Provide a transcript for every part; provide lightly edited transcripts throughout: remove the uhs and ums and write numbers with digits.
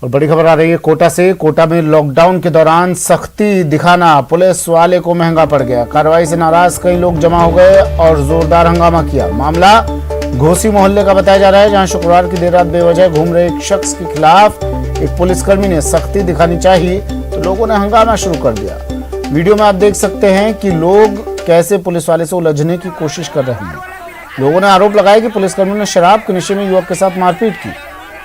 और बड़ी खबर आ रही है कोटा से। कोटा में लॉकडाउन के दौरान सख्ती दिखाना पुलिस वाले को महंगा पड़ गया। कार्रवाई से नाराज कई लोग जमा हो गए और जोरदार हंगामा किया। मामला घोसी मोहल्ले का बताया जा रहा है, जहां शुक्रवार की देर रात बेवजह घूम रहे एक शख्स के खिलाफ एक पुलिसकर्मी ने सख्ती दिखानी चाहिए तो लोगों ने हंगामा शुरू कर दिया। वीडियो में आप देख सकते हैं कि लोग कैसे पुलिस वाले से उलझने की कोशिश कर रहे हैं। लोगों ने आरोप लगाया कि पुलिसकर्मी ने शराब के नशे में युवक के साथ मारपीट की।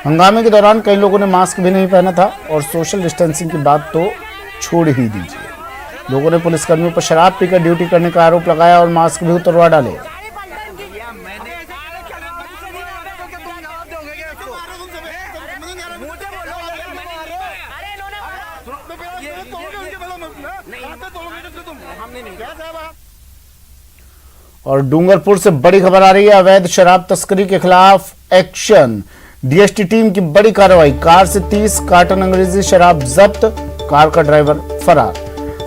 हंगामे के दौरान कई लोगों ने मास्क भी नहीं पहना था और सोशल डिस्टेंसिंग की बात तो छोड़ ही दीजिए। लोगों ने पुलिसकर्मियों पर शराब पीकर ड्यूटी करने का आरोप लगाया और मास्क भी उतरवा डाले। और डूंगरपुर से बड़ी खबर आ रही है, अवैध शराब तस्करी के खिलाफ एक्शन। डीएसटी टीम की बड़ी कार्रवाई, कार से 30 कार्टन अंग्रेजी शराब जब्त, कार का ड्राइवर फरार।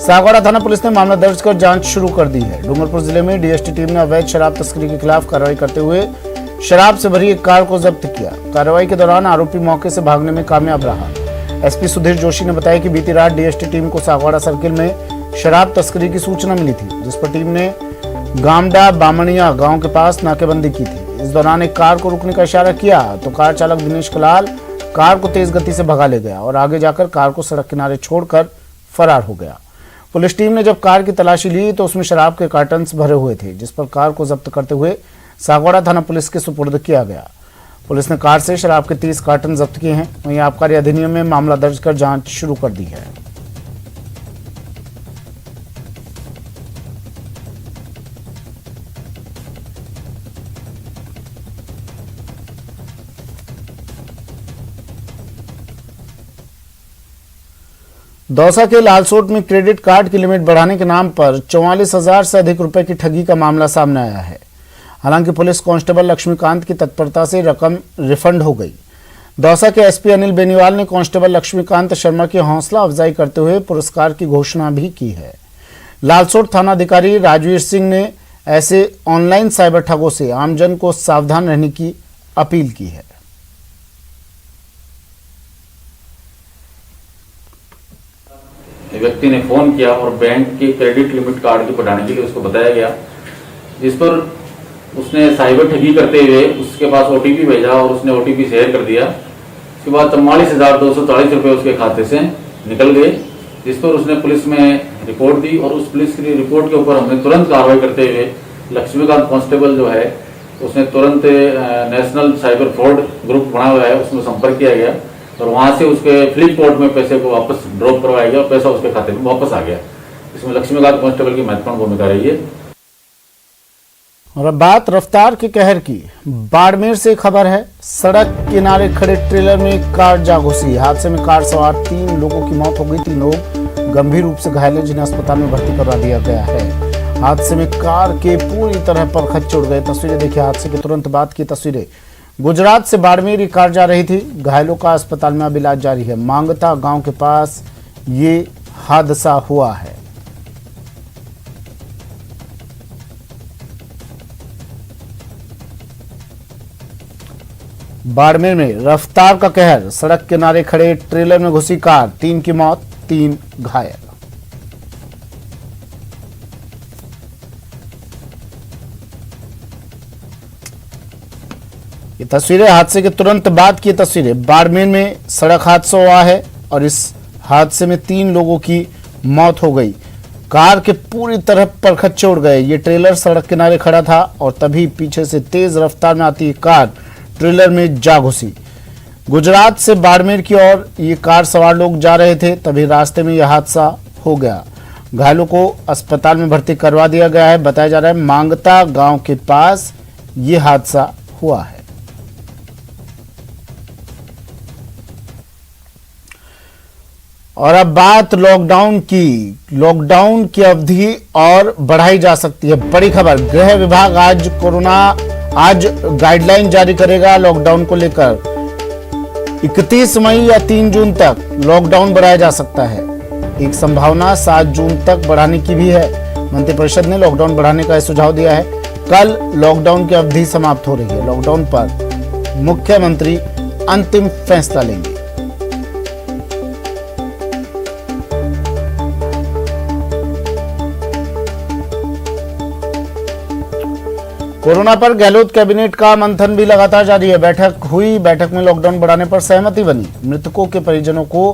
सागवाड़ा थाना पुलिस ने मामला दर्ज कर जांच शुरू कर दी है। डूंगरपुर जिले में डीएसटी टीम ने अवैध शराब तस्करी के खिलाफ कार्रवाई करते हुए शराब से भरी एक कार को जब्त किया। कार्रवाई के दौरान आरोपी मौके से भागने में कामयाब रहा। एसपी सुधीर जोशी ने बताया कि बीती रात डीएसटी टीम को सागवाड़ा सर्किल में शराब तस्करी की सूचना मिली थी, जिस पर टीम ने गामडा बामणिया गांव के पास नाकेबंदी की थी। इस दौरान एक कार को रुकने का इशारा किया तो कार चालक दिनेश कलाल कार को तेज गति से भगा ले गया और आगे जाकर कार को सड़क किनारे छोड़कर फरार हो गया। पुलिस टीम ने जब कार की तलाशी ली तो उसमें शराब के कार्टन्स भरे हुए थे, जिस पर कार को जब्त करते हुए सागवाड़ा थाना पुलिस के सुपुर्द किया गया। पुलिस ने कार से शराब के 30 कार्टन जब्त किए हैं। वहीं आबकारी अधिनियम में मामला दर्ज कर जांच शुरू कर दी है। दौसा के लालसोट में क्रेडिट कार्ड की लिमिट बढ़ाने के नाम पर 44,000 से अधिक रुपए की ठगी का मामला सामने आया है। हालांकि पुलिस कांस्टेबल लक्ष्मीकांत की तत्परता से रकम रिफंड हो गई। दौसा के एसपी अनिल बेनीवाल ने कांस्टेबल लक्ष्मीकांत शर्मा की हौसला अफजाई करते हुए पुरस्कार की घोषणा भी की है। लालसोट थानाधिकारी राजवीर सिंह ने ऐसे ऑनलाइन साइबर ठगों से आमजन को सावधान रहने की अपील की है। व्यक्ति ने फोन किया और बैंक के क्रेडिट लिमिट कार्ड की बढ़ाने के लिए उसको बताया गया, जिस पर उसने साइबर ठगी करते हुए उसके पास ओटीपी भेजा और उसने ओटीपी शेयर कर दिया। उसके बाद 44,240 रुपये उसके खाते से निकल गए, जिस पर उसने पुलिस में रिपोर्ट दी और उस पुलिस की रिपोर्ट के ऊपर हमने तुरंत कार्रवाई करते हुए लक्ष्मीकांत कांस्टेबल जो है उसने तुरंत नेशनल साइबर फ्रॉड ग्रुप बना हुआ है, उसमें संपर्क किया गया और वहां से उसके फ्लिपकार्ट में पैसे को वापस ड्रॉप करवाया गया और पैसा उसके खाते में वापस आ गया। इसमें लक्ष्मीकांत कांस्टेबल की महत्वपूर्ण भूमिका रही है। और अब बात रफ्तार के कहर की। बाड़मेर से खबर है, सड़क किनारे खड़े ट्रेलर में एक कार जा घुसी। हादसे में कार सवार 3 लोगों की मौत हो गई। 3 लोग गंभीर रूप से घायल हैं, जिन्हें अस्पताल में भर्ती करवा दिया गया है। हादसे में कार के पूरी तरह पर खच्चर उड़ गए। तस्वीरें देखिए, हादसे के तुरंत बाद की तस्वीरें। गुजरात से बाड़मेर कार जा रही थी। घायलों का अस्पताल में अब इलाज जारी है। मांगता गांव के पास ये हादसा हुआ है। बाड़मेर में रफ्तार का कहर, सड़क किनारे खड़े ट्रेलर में घुसी कार, 3 की मौत, 3 घायल। ये तस्वीरें हादसे के तुरंत बाद की तस्वीरें। बाड़मेर में सड़क हादसा हुआ है और इस हादसे में 3 लोगों की मौत हो गई। कार के पूरी तरह पर खच्चे उड़ गए। ये ट्रेलर सड़क किनारे खड़ा था और तभी पीछे से तेज रफ्तार में आती कार ट्रेलर में जा घुसी। गुजरात से बाड़मेर की ओर ये कार सवार लोग जा रहे थे, तभी रास्ते में यह हादसा हो गया। घायलों को अस्पताल में भर्ती करवा दिया गया है। बताया जा रहा है मांगता गांव के पास ये हादसा हुआ है। और अब बात लॉकडाउन की। लॉकडाउन की अवधि और बढ़ाई जा सकती है। बड़ी खबर, गृह विभाग आज गाइडलाइन जारी करेगा लॉकडाउन को लेकर। 31 मई या 3 जून तक लॉकडाउन बढ़ाया जा सकता है। एक संभावना 7 जून तक बढ़ाने की भी है। मंत्रिपरिषद ने लॉकडाउन बढ़ाने का सुझाव दिया है। कल लॉकडाउन की अवधि समाप्त हो रही है। लॉकडाउन पर मुख्यमंत्री अंतिम फैसला लेंगे। कोरोना पर गहलोत कैबिनेट का मंथन भी लगातार जारी है। बैठक में लॉकडाउन बढ़ाने पर सहमति बनी। मृतकों के परिजनों को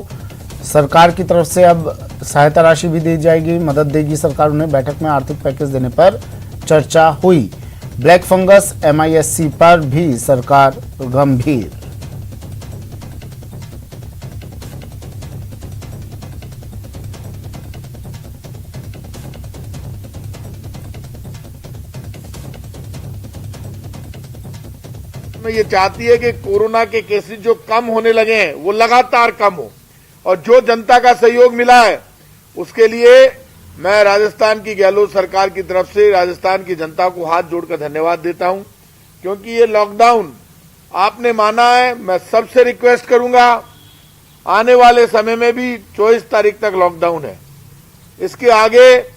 सरकार की तरफ से अब सहायता राशि भी दी जाएगी, मदद देगी सरकार उन्हें। बैठक में आर्थिक पैकेज देने पर चर्चा हुई। ब्लैक फंगस MISC पर भी सरकार गंभीर। ये चाहती है कि कोरोना के केसेस जो कम होने लगे हैं वो लगातार कम हो, और जो जनता का सहयोग मिला है उसके लिए मैं राजस्थान की गहलोत सरकार की तरफ से राजस्थान की जनता को हाथ जोड़कर धन्यवाद देता हूं। क्योंकि ये लॉकडाउन आपने माना है, मैं सबसे रिक्वेस्ट करूंगा, आने वाले समय में भी 24 तारीख तक लॉकडाउन है। इसके आगे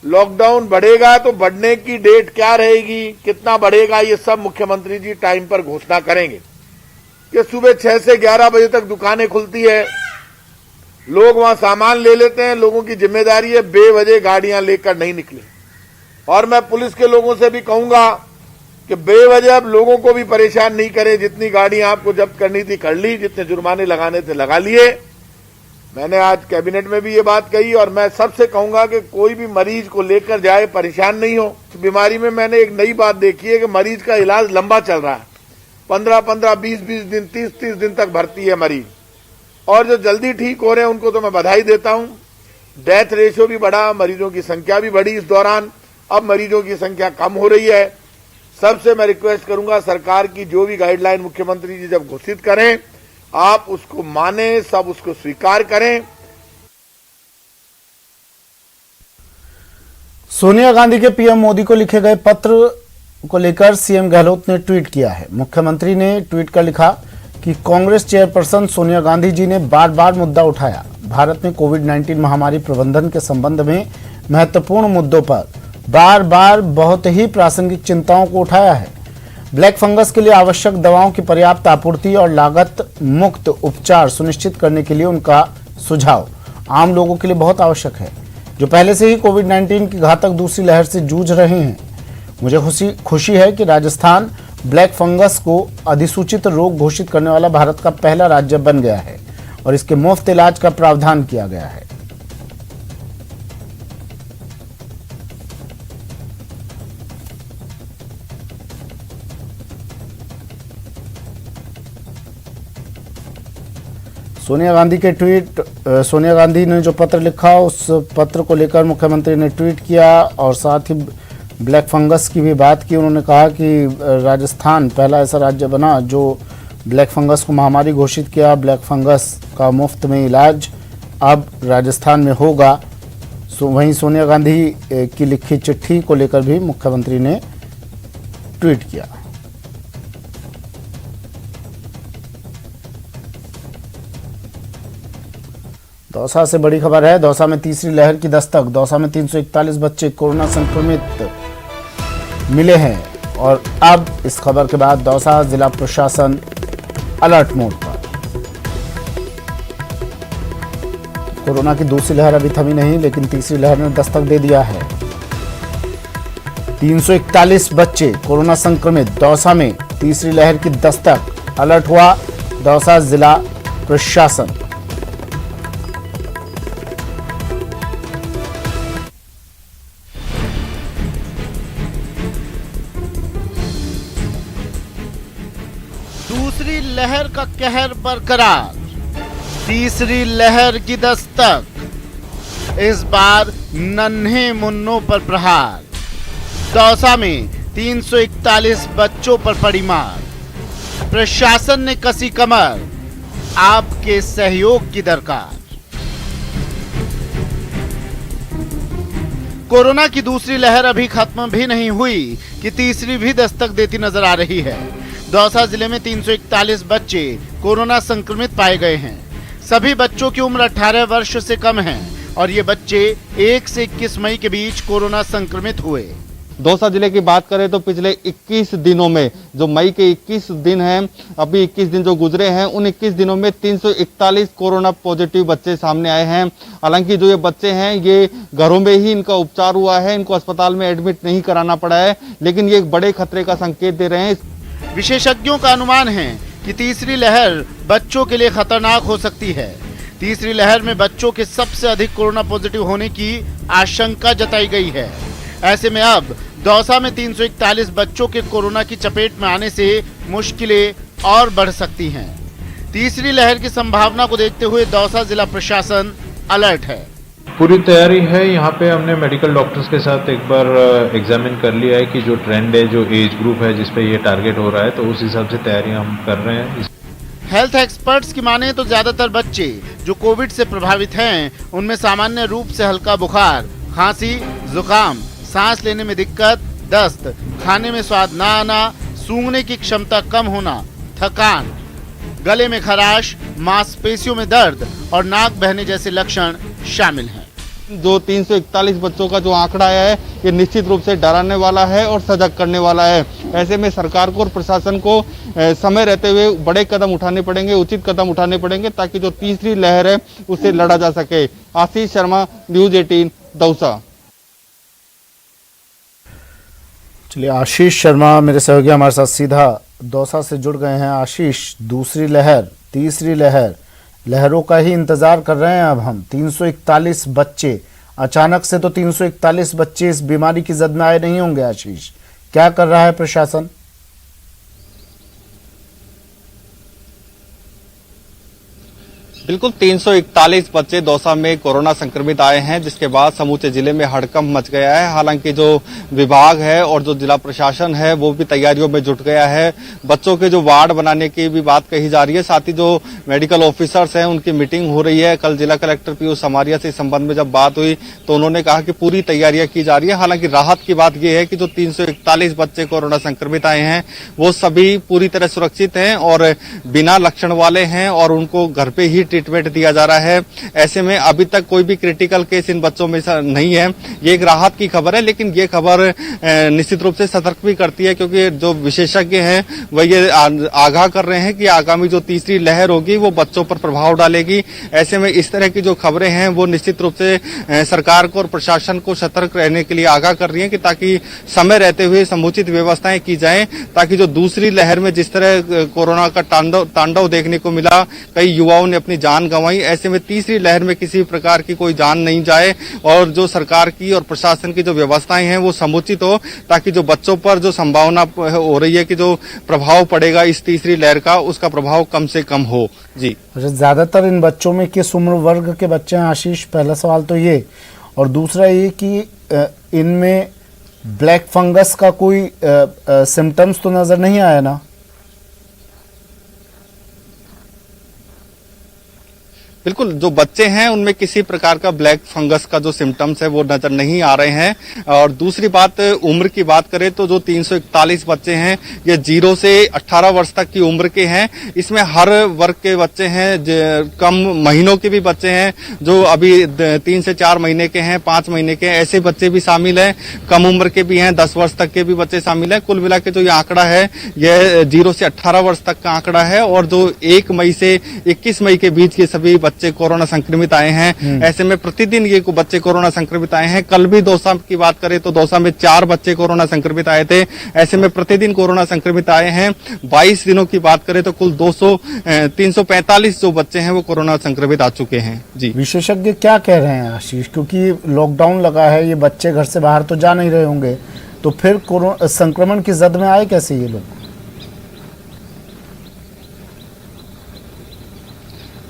लॉकडाउन बढ़ेगा तो बढ़ने की डेट क्या रहेगी, कितना बढ़ेगा, ये सब मुख्यमंत्री जी टाइम पर घोषणा करेंगे। कि सुबह 6 से 11 बजे तक दुकानें खुलती है, लोग वहां सामान ले लेते हैं, लोगों की जिम्मेदारी है बेवजह गाड़ियां लेकर नहीं निकले। और मैं पुलिस के लोगों से भी कहूंगा कि बेवजह अब लोगों को भी परेशान नहीं करें। जितनी गाड़ियां आपको जब्त करनी थी कर ली, जितने जुर्माने लगाने थे लगा लिए। मैंने आज कैबिनेट में भी ये बात कही, और मैं सबसे कहूंगा कि कोई भी मरीज को लेकर जाए परेशान नहीं हो। इस बीमारी में मैंने एक नई बात देखी है कि मरीज का इलाज लंबा चल रहा है, 15-15, 20-20 दिन, 30-30 दिन तक भर्ती है मरीज। और जो जल्दी ठीक हो रहे हैं उनको तो मैं बधाई देता हूं। डेथ रेशियो भी बढ़ा, मरीजों की संख्या भी बढ़ी इस दौरान। अब मरीजों की संख्या कम हो रही है। सबसे मैं रिक्वेस्ट करूंगा, सरकार की जो भी गाइडलाइन मुख्यमंत्री जी जब घोषित करें आप उसको माने, सब उसको स्वीकार करें। सोनिया गांधी के PM मोदी को लिखे गए पत्र को लेकर CM गहलोत ने ट्वीट किया है। मुख्यमंत्री ने ट्वीट कर लिखा कि कांग्रेस चेयरपर्सन सोनिया गांधी जी ने बार बार मुद्दा उठाया। भारत में कोविड-19 महामारी प्रबंधन के संबंध में महत्वपूर्ण मुद्दों पर बार बार बहुत ही प्रासंगिक चिंताओं को उठाया है। ब्लैक फंगस के लिए आवश्यक दवाओं की पर्याप्त आपूर्ति और लागत मुक्त उपचार सुनिश्चित करने के लिए उनका सुझाव आम लोगों के लिए बहुत आवश्यक है, जो पहले से ही कोविड-19 की घातक दूसरी लहर से जूझ रहे हैं। मुझे खुशी है कि राजस्थान ब्लैक फंगस को अधिसूचित रोग घोषित करने वाला भारत का पहला राज्य बन गया है और इसके मुफ्त इलाज का प्रावधान किया गया है। सोनिया गांधी ने जो पत्र लिखा उस पत्र को लेकर मुख्यमंत्री ने ट्वीट किया और साथ ही ब्लैक फंगस की भी बात की। उन्होंने कहा कि राजस्थान पहला ऐसा राज्य बना जो ब्लैक फंगस को महामारी घोषित किया। ब्लैक फंगस का मुफ्त में इलाज अब राजस्थान में होगा। वहीं सोनिया गांधी की लिखी चिट्ठी को लेकर भी मुख्यमंत्री ने ट्वीट किया। दौसा से बड़ी खबर है। दौसा में तीसरी लहर की दस्तक। दौसा में 341 बच्चे कोरोना संक्रमित मिले हैं और अब इस खबर के बाद दौसा जिला प्रशासन अलर्ट मोड पर। कोरोना की दूसरी लहर अभी थमी नहीं, लेकिन तीसरी लहर ने दस्तक दे दिया है। 341 बच्चे कोरोना संक्रमित। दौसा में तीसरी लहर की दस्तक, अलर्ट हुआ दौसा जिला प्रशासन। दूसरी लहर का कहर बरकरार, तीसरी लहर की दस्तक, इस बार नन्हे मुन्नों पर प्रहार। दौसा में 341 बच्चों पर पड़ी मार। प्रशासन ने कसी कमर, आपके सहयोग की दरकार। कोरोना की दूसरी लहर अभी खत्म भी नहीं हुई कि तीसरी भी दस्तक देती नजर आ रही है। दौसा जिले में 341 बच्चे कोरोना संक्रमित पाए गए हैं। सभी बच्चों की उम्र 18 वर्ष से कम है और ये बच्चे 1 से 21 मई के बीच कोरोना संक्रमित हुए। दौसा जिले की बात करें तो पिछले 21 दिनों में, जो मई के 21 दिन हैं, अभी 21 दिन जो गुजरे हैं, उन 21 दिनों में 341 कोरोना पॉजिटिव बच्चे सामने आए हैं। हालांकि जो ये बच्चे हैं, ये घरों में ही इनका उपचार हुआ है, इनको अस्पताल में एडमिट नहीं कराना पड़ा है, लेकिन ये एक बड़े खतरे का संकेत दे रहे हैं। विशेषज्ञों का अनुमान है कि तीसरी लहर बच्चों के लिए खतरनाक हो सकती है। तीसरी लहर में बच्चों के सबसे अधिक कोरोना पॉजिटिव होने की आशंका जताई गई है। ऐसे में अब दौसा में 341 बच्चों के कोरोना की चपेट में आने से मुश्किलें और बढ़ सकती हैं। तीसरी लहर की संभावना को देखते हुए दौसा जिला प्रशासन अलर्ट है। पूरी तैयारी है। यहाँ पे हमने मेडिकल डॉक्टर्स के साथ एक बार एग्जामिन कर लिया है कि जो ट्रेंड है, जो एज ग्रुप है जिस पे ये टारगेट हो रहा है, तो उस हिसाब से तैयारियां हम कर रहे हैं। हेल्थ एक्सपर्ट्स की माने तो ज्यादातर बच्चे जो कोविड से प्रभावित हैं, उनमें सामान्य रूप से हल्का बुखार, खांसी, जुकाम, सांस लेने में दिक्कत, दस्त, खाने में स्वाद न आना, सूंघने की क्षमता कम होना, थकान, गले में खराश, मांसपेशियों में दर्द और नाक बहने जैसे लक्षण शामिल हैं। जो 341 बच्चों का जो आंकड़ा आया है, ये निश्चित रूप से डराने वाला है और सजग करने वाला है। ऐसे में सरकार को और प्रशासन को समय रहते हुए बड़े कदम उठाने पड़ेंगे, उचित कदम उठाने पड़ेंगे, ताकि जो तीसरी लहर है उससे लड़ा जा सके। आशीष शर्मा, न्यूज 18, दौसा। चलिए, आशीष शर्मा मेरे सहयोगी हमारे साथ सीधा दौसा से जुड़ गए हैं। आशीष, दूसरी लहर, तीसरी लहर, लहरों का ही इंतजार कर रहे हैं अब हम। 341 बच्चे, अचानक से तो 341 बच्चे इस बीमारी की जद में आए नहीं होंगे। आशीष, क्या कर रहा है प्रशासन? बिल्कुल 341 बच्चे दौसा में कोरोना संक्रमित आए हैं, जिसके बाद समूचे जिले में हड़कंप मच गया है। हालांकि जो विभाग है और जो जिला प्रशासन है वो भी तैयारियों में जुट गया है। बच्चों के जो वार्ड बनाने की भी बात कही जा रही है। साथ ही जो मेडिकल ऑफिसर्स हैं उनकी मीटिंग हो रही है। कल जिला कलेक्टर पीयूष समारिया से इस संबंध में जब बात हुई तो उन्होंने कहा कि पूरी तैयारियां की जा रही है। हालांकि राहत की बात यह है कि जो 341 बच्चे कोरोना संक्रमित आए हैं वो सभी पूरी तरह सुरक्षित हैं और बिना लक्षण वाले हैं और उनको घर पे ही ट्रीटमेंट दिया जा रहा है। ऐसे में अभी तक कोई भी क्रिटिकल केस इन बच्चों में नहीं है। ये एक राहत की खबर है, लेकिन ये खबर निश्चित रूप से सतर्क भी करती है, क्योंकि जो विशेषज्ञ हैं वह ये आगाह कर रहे हैं कि आगामी जो तीसरी लहर होगी वो बच्चों पर प्रभाव डालेगी। ऐसे में इस तरह की जो खबरें हैं वो निश्चित रूप से सरकार को और प्रशासन को सतर्क रहने के लिए आगाह कर रही हैं कि ताकि समय रहते हुए समुचित व्यवस्थाएं की जाएं, ताकि जो दूसरी लहर में जिस तरह कोरोना का तांडव देखने को मिला, कई युवाओं ने अपनी जान गंवाई, ऐसे में तीसरी लहर में किसी प्रकार की कोई जान नहीं जाए और जो सरकार की और प्रशासन की जो व्यवस्थाएं हैं वो समुचित हो, ताकि जो बच्चों पर जो संभावना हो रही है कि जो प्रभाव पड़ेगा इस तीसरी लहर का, उसका प्रभाव कम से कम हो। जी, ज्यादातर इन बच्चों में किस उम्र वर्ग के बच्चे हैं आशीष? पहला सवाल तो ये, और दूसरा ये कि इनमें ब्लैक फंगस का कोई सिम्टम्स तो नजर नहीं आया ना? बिल्कुल, जो बच्चे हैं उनमें किसी प्रकार का ब्लैक फंगस का जो सिम्टम्स है वो नजर नहीं आ रहे हैं। और दूसरी बात, उम्र की बात करें तो जो 341 बच्चे हैं ये 0 से 18 वर्ष तक की उम्र के हैं। इसमें हर वर्ग के बच्चे हैं, कम महीनों के भी बच्चे हैं, जो अभी 3 से 4 महीने के हैं, 5 महीने के, ऐसे बच्चे भी शामिल हैं। कम उम्र के भी हैं, 10 वर्ष तक के भी बच्चे शामिल हैं। कुल मिला के जो ये आंकड़ा है यह 0 से 18 वर्ष तक का आंकड़ा है और जो 1 मई से 21 मई के बीच के सभी बच्चे कोरोना संक्रमित आए हैं। ऐसे में प्रतिदिन ये बच्चे कोरोना संक्रमित आए हैं। कल भी दौसा की बात करें तो दौसा में 4 बच्चे कोरोना संक्रमित आए थे। ऐसे में प्रतिदिन कोरोना संक्रमित आए हैं। 22 दिनों की बात करें तो कुल 345 जो बच्चे हैं वो कोरोना संक्रमित आ चुके हैं। जी, विशेषज्ञ क्या कह रहे हैं आशीष? क्योंकि लॉकडाउन लगा है, ये बच्चे घर से बाहर तो जा नहीं रहे होंगे, तो फिर कोरोना संक्रमण की जद में आए कैसे ये लोग?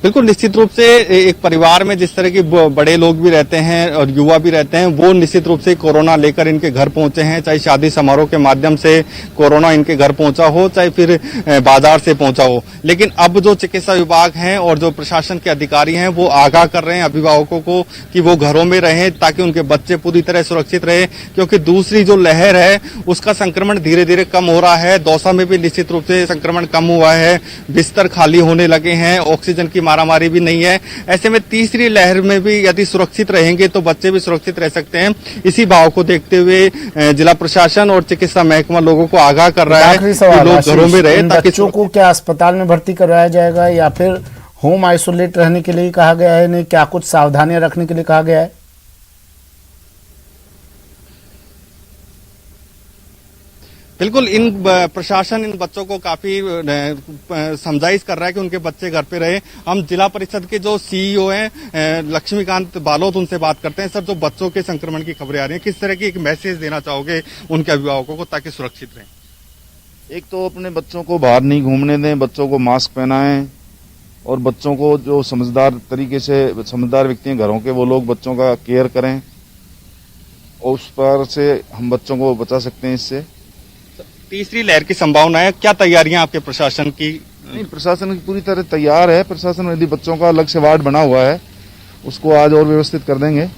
बिल्कुल, निश्चित रूप से एक परिवार में जिस तरह के बड़े लोग भी रहते हैं और युवा भी रहते हैं, वो निश्चित रूप से कोरोना लेकर इनके घर पहुंचे हैं। चाहे शादी समारोह के माध्यम से कोरोना इनके घर पहुंचा हो, चाहे फिर बाजार से पहुंचा हो। लेकिन अब जो चिकित्सा विभाग हैं और जो प्रशासन के अधिकारी हैं वो आगाह कर रहे हैं अभिभावकों को कि वो घरों में रहें ताकि उनके बच्चे पूरी तरह सुरक्षित रहे, क्योंकि दूसरी जो लहर है उसका संक्रमण धीरे धीरे कम हो रहा है। दौसा में भी निश्चित रूप से संक्रमण कम हुआ है, बिस्तर खाली होने लगे हैं, ऑक्सीजन की मारामारी भी नहीं है। ऐसे में तीसरी लहर में भी यदि सुरक्षित रहेंगे तो बच्चे भी सुरक्षित रह सकते हैं। इसी भाव को देखते हुए जिला प्रशासन और चिकित्सा महकमा लोगों को आगाह कर रहा है कि लोग घरों में रहे। ताकि बच्चों को क्या अस्पताल में भर्ती करवाया जाएगा या फिर होम आइसोलेट रहने के लिए कहा गया है? नहीं, क्या कुछ सावधानियां रखने के लिए कहा गया है? बिल्कुल, प्रशासन इन बच्चों को काफी समझाइश कर रहा है कि उनके बच्चे घर पे रहे। हम जिला परिषद के जो सीईओ हैं लक्ष्मीकांत बालोत, उनसे बात करते हैं। सर, जो बच्चों के संक्रमण की खबरें आ रही हैं, किस तरह की एक मैसेज देना चाहोगे उनके अभिभावकों को ताकि सुरक्षित रहें? एक तो अपने बच्चों को बाहर नहीं घूमने दें, बच्चों को मास्क पहनाएं और बच्चों को जो समझदार तरीके से समझदार व्यक्ति हैं घरों के, वो लोग बच्चों का केयर करें और उस पर से हम बच्चों को बचा सकते हैं इससे। तीसरी लहर की संभावना है, क्या तैयारियां आपके प्रशासन की? नहीं, प्रशासन की पूरी तरह तैयार है। प्रशासन यदि बच्चों का अलग से वार्ड बना हुआ है उसको आज और व्यवस्थित कर देंगे।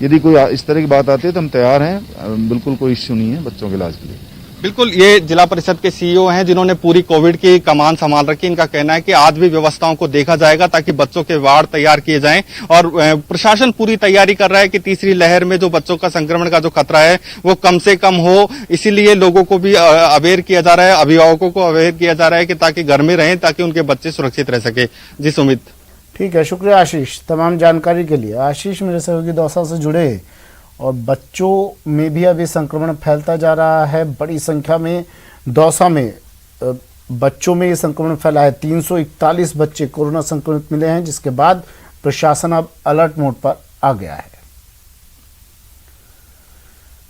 यदि कोई इस तरह की बात आती है तो हम तैयार हैं, बिल्कुल कोई इश्यू नहीं है बच्चों के इलाज के लिए। बिल्कुल, ये जिला परिषद के सीईओ हैं जिन्होंने पूरी कोविड की कमान संभाल रखी। इनका कहना है कि आज भी व्यवस्थाओं को देखा जाएगा ताकि बच्चों के वार्ड तैयार किए जाएं और प्रशासन पूरी तैयारी कर रहा है कि तीसरी लहर में जो बच्चों का संक्रमण का जो खतरा है वो कम से कम हो। इसीलिए लोगों को भी अवेयर किया जा रहा है, अभिभावकों को अवेयर किया जा रहा है कि ताकि घर में रहें, ताकि उनके बच्चे सुरक्षित रह सके। जी सुमित। ठीक है, शुक्रिया आशीष तमाम जानकारी के लिए। आशीष मेरे सहयोगी दौसा से जुड़े, और बच्चों में भी अभी संक्रमण फैलता जा रहा है। बड़ी संख्या में दौसा में बच्चों में ये संक्रमण फैला है। 341 बच्चे कोरोना संक्रमित मिले हैं, जिसके बाद प्रशासन अब अलर्ट मोड पर आ गया है।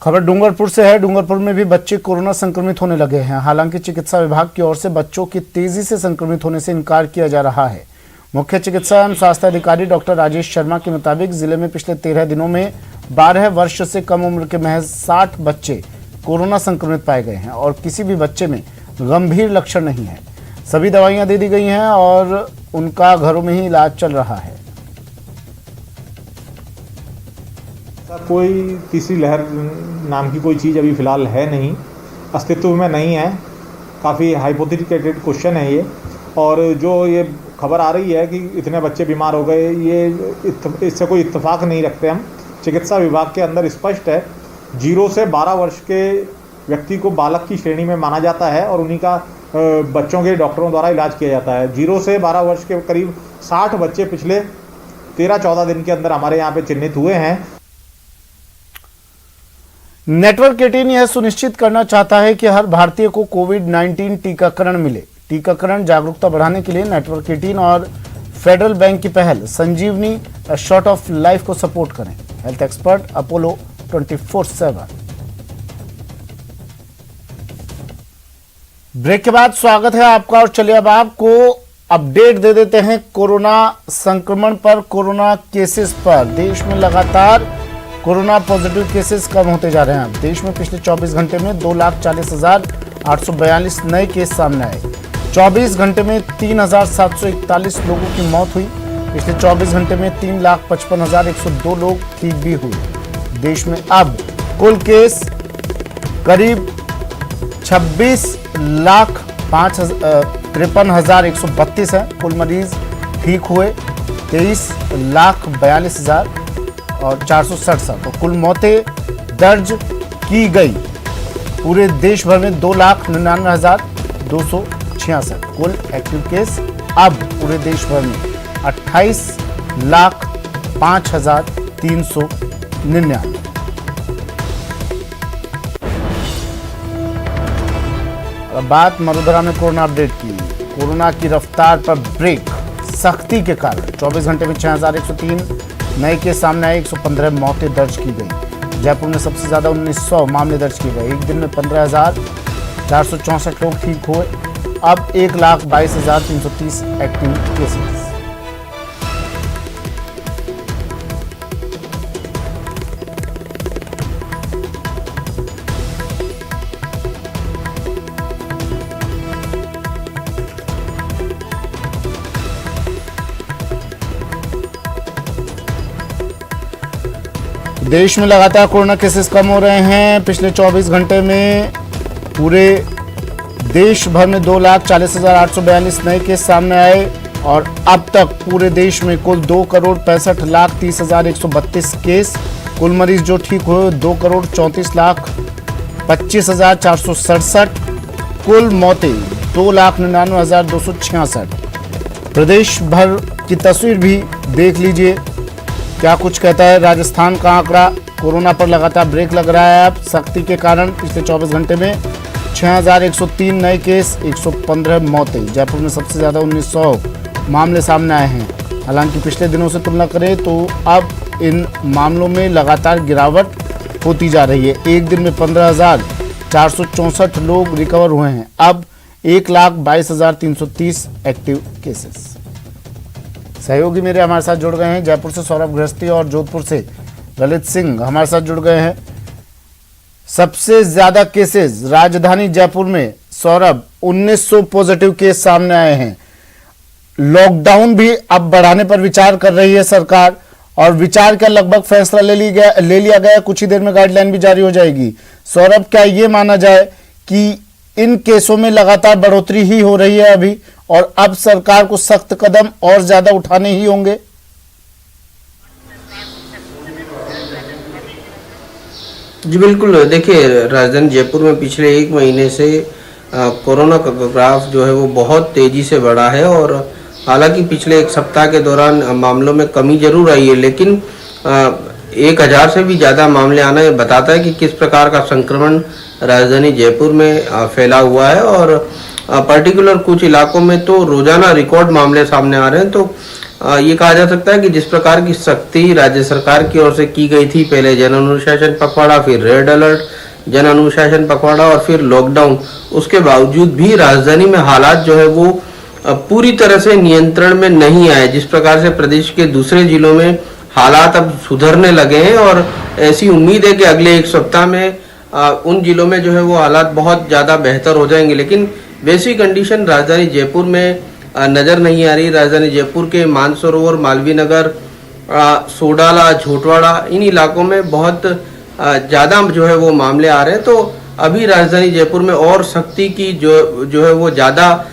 खबर डूंगरपुर से है। डूंगरपुर में भी बच्चे कोरोना संक्रमित होने लगे हैं। हालांकि चिकित्सा विभाग की ओर से बच्चों की तेजी से संक्रमित होने से इनकार किया जा रहा है। मुख्य चिकित्सा एवं स्वास्थ्य अधिकारी डॉक्टर राजेश शर्मा के मुताबिक जिले में पिछले 13 दिनों में 12 वर्ष से कम उम्र के महज 60 बच्चे कोरोना संक्रमित पाए गए हैं और किसी भी बच्चे में गंभीर लक्षण नहीं है। सभी दवाइयां दे दी गई हैं और उनका घरों में ही इलाज चल रहा है। कोई तीसरी लहर नाम की कोई चीज़ अभी फिलहाल है नहीं, अस्तित्व में नहीं है। काफ़ी हाइपोथेटिकल क्वेश्चन है ये, और जो ये खबर आ रही है कि इतने बच्चे बीमार हो गए, ये इससे कोई इत्तेफाक नहीं रखते हम। चिकित्सा विभाग के अंदर स्पष्ट है 0 से 12 वर्ष के व्यक्ति को बालक की श्रेणी में माना जाता है और उन्हीं का बच्चों के डॉक्टरों द्वारा इलाज किया जाता है। 0 से 12 वर्ष के करीब 60 बच्चे पिछले 13-14 दिन के अंदर हमारे यहाँ पे चिन्हित हुए हैं। नेटवर्क 18 यह सुनिश्चित करना चाहता है कि हर भारतीय को कोविड-19 टीकाकरण मिले। टीकाकरण जागरूकता बढ़ाने के लिए नेटवर्क 18 और फेडरल बैंक की पहल संजीवनी शॉर्ट ऑफ लाइफ को सपोर्ट करें। Health expert Apollo 24/7। ब्रेक के बाद स्वागत है आपका, और चलिए अब आपको अपडेट दे देते हैं कोरोना संक्रमण पर, कोरोना केसेस पर। देश में लगातार कोरोना पॉजिटिव केसेस कम होते जा रहे हैं। देश में पिछले 24 घंटे में 2,40,842 नए केस सामने आए। 24 घंटे में 3,741 लोगों की मौत हुई। पिछले 24 घंटे में 3,55,102 लोग ठीक भी हुए। देश में अब कुल केस करीब 26,53,132 है। कुल मरीज ठीक हुए 23,42,467। तो कुल मौतें दर्ज की गई पूरे देश भर में 2,99,266। कुल एक्टिव केस अब पूरे देश भर में 28,05,399। अब बात मरुधरा में कोरोना अपडेट की। कोरोना की रफ्तार पर ब्रेक, सख्ती के कारण 24 घंटे में 6,103 नए केस सामने आए। 115 मौतें दर्ज की गई। जयपुर में सबसे ज्यादा 1900 मामले दर्ज किए गए। एक दिन में 15,464 लोग ठीक हुए। अब 1,22,330 एक्टिव केसेस। देश में लगातार कोरोना केसेस कम हो रहे हैं। पिछले 24 घंटे में पूरे देश भर में 2,40,842 नए केस सामने आए। और अब तक पूरे देश में कुल 2,65,30,132 केस। कुल मरीज जो ठीक हुए 2,34,25,467। कुल मौतें 2,99,266। प्रदेश भर की तस्वीर भी देख लीजिए, क्या कुछ कहता है राजस्थान का आंकड़ा। कोरोना पर लगातार ब्रेक लग रहा है। अब सख्ती के कारण पिछले 24 घंटे में 6,103 नए केस, 115 मौतें। जयपुर में सबसे ज्यादा 1,900 मामले सामने आए हैं। हालांकि पिछले दिनों से तुलना करें तो अब इन मामलों में लगातार गिरावट होती जा रही है। एक दिन में 15,464 लोग रिकवर हुए हैं। अब 1,22,330 एक्टिव केसेस। सहयोगी मेरे हमारे साथ जुड़ गए हैं। जयपुर से सौरभ गृहस्थी और जोधपुर से ललित सिंह हमारे साथ जुड़ गए हैं। सबसे ज्यादा केसेस राजधानी जयपुर में सौरभ 1,900 पॉजिटिव केस सामने आए हैं। लॉकडाउन भी अब बढ़ाने पर विचार कर रही है सरकार और विचार का लगभग फैसला ले लिया गया। कुछ ही देर में गाइडलाइन भी जारी हो जाएगी। सौरभ, क्या ये माना जाए कि इन केसों में लगातार बढ़ोतरी ही हो रही है अभी और अब सरकार को सख्त कदम और ज्यादा उठाने ही होंगे? जी बिल्कुल, देखिए राजधानी जयपुर में पिछले एक महीने से कोरोना का ग्राफ जो है वो बहुत तेजी से बढ़ा है और हालांकि पिछले एक सप्ताह के दौरान मामलों में कमी जरूर आई है, लेकिन 1,000 से भी ज़्यादा मामले आना ये बताता है कि किस प्रकार का संक्रमण राजधानी जयपुर में फैला हुआ है। और पर्टिकुलर कुछ इलाकों में तो रोजाना रिकॉर्ड मामले सामने आ रहे हैं। तो ये कहा जा सकता है कि जिस प्रकार की सख्ती राज्य सरकार की ओर से की गई थी, पहले जन अनुशासन पखवाड़ा, फिर रेड अलर्ट, जन अनुशासन पखवाड़ा और फिर लॉकडाउन, उसके बावजूद भी राजधानी में हालात जो है वो पूरी तरह से नियंत्रण में नहीं आए। जिस प्रकार से प्रदेश के दूसरे जिलों में हालात अब सुधरने लगे हैं और ऐसी उम्मीद है कि अगले एक सप्ताह में उन जिलों में जो है वो हालात बहुत ज़्यादा बेहतर हो जाएंगे, लेकिन वैसी कंडीशन राजधानी जयपुर में नज़र नहीं आ रही। राजधानी जयपुर के मानसरोवर, मालवीय नगर, सोडाला, झोटवाड़ा, इन इलाकों में बहुत ज़्यादा जो है वो मामले आ रहे हैं। तो अभी राजधानी जयपुर में और सख्ती की जो है वो ज़्यादा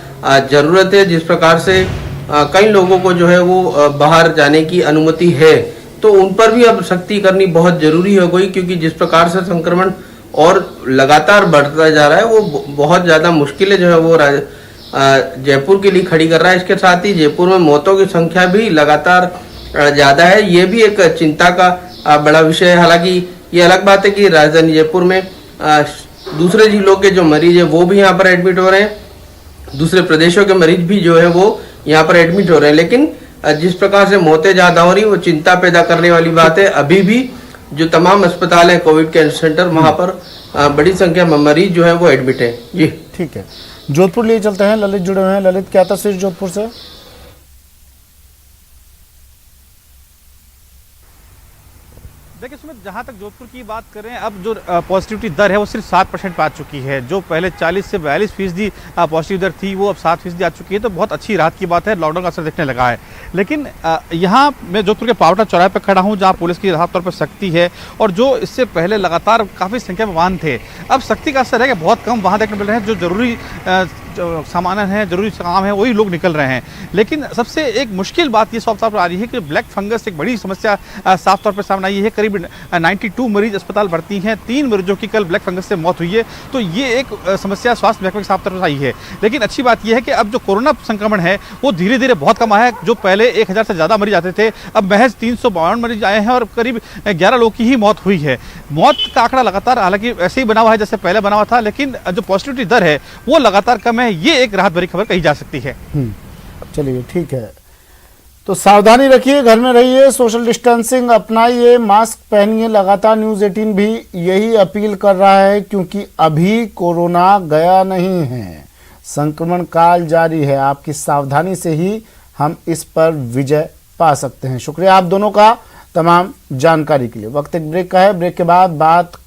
ज़रूरत है। जिस प्रकार से कई लोगों को जो है वो बाहर जाने की अनुमति है, तो उन पर भी अब सख्ती करनी बहुत ज़रूरी हो गई, क्योंकि जिस प्रकार से संक्रमण और लगातार बढ़ता जा रहा है वो बहुत ज़्यादा मुश्किलें जो है वो जयपुर के लिए खड़ी कर रहा है। इसके साथ ही जयपुर में मौतों की संख्या भी लगातार ज़्यादा है। ये भी एक चिंता का बड़ा विषय है। हालांकि ये अलग बात है कि राजधानी जयपुर में दूसरे जिलों के जो मरीज है वो भी यहाँ पर एडमिट हो रहे हैं, दूसरे प्रदेशों के मरीज भी जो है वो यहाँ पर एडमिट हो रहे हैं, लेकिन जिस प्रकार से मौतें ज़्यादा हो रही वो चिंता पैदा करने वाली बात है। अभी भी जो तमाम अस्पताल हैं, कोविड केयर सेंटर, वहाँ पर बड़ी संख्या में मरीज जो है वो एडमिट है। जी ठीक है, जोधपुर लिए चलते हैं। ललित जुड़े हुए हैं। ललित, क्या तस्वीर जोधपुर से? देखिए सुमित, जहाँ तक जोधपुर की बात करें, अब जो पॉजिटिविटी दर है वो सिर्फ 7% आ चुकी है। जो पहले 40 से 42% पॉजिटिव दर थी वो अब 7% आ चुकी है। तो बहुत अच्छी राहत की बात है, लॉकडाउन का असर देखने लगा है। लेकिन यहाँ मैं जोधपुर के पावटा चौराहे पर खड़ा हूँ, जहाँ पुलिस की राहत तौर पर सख्ती है और जो इससे पहले लगातार काफ़ी संख्या में वाहन थे, अब सख्ती का असर है कि बहुत कम वाहन देखने मिल रहे हैं। जो जरूरी सामान है, जरूरी काम है, वही लोग निकल रहे हैं। लेकिन सबसे एक मुश्किल बात ये साफ तौर पर आ रही है कि ब्लैक फंगस एक बड़ी समस्या साफ तौर पर सामने आई है। करीब 92 मरीज अस्पताल भर्ती हैं, 3 मरीजों की कल ब्लैक फंगस से मौत हुई है। तो ये एक समस्या स्वास्थ्य महकमे के साफ तौर पर आई है। लेकिन अच्छी बात यह है कि अब जो कोरोना संक्रमण है वो धीरे धीरे बहुत कम आया है। जो पहले 1,000 से ज़्यादा मरीज आते थे, अब महज 352 मरीज आए हैं और करीब 11 लोगों की ही मौत हुई है। मौत का आंकड़ा लगातार हालांकि ऐसे ही बना हुआ है जैसे पहले बना हुआ था, लेकिन जो पॉजिटिविटी दर है वो लगातार कम है। ये एक राहत भरी खबर कही जा सकती है। चलिए ठीक है, तो सावधानी रखिए, घर में रहिए, सोशल डिस्टेंसिंग अपनाइए, मास्क पहनिए। लगातार न्यूज़ 18 भी यही अपील कर रहा है, क्योंकि अभी कोरोना गया नहीं है, संक्रमण काल जारी है। आपकी सावधानी से ही हम इस पर विजय पा सकते हैं। शुक्रिया आप दोनों का तमाम जानकारी के लिए। वक्त एक ब्रेक का है, ब्रेक के बाद बात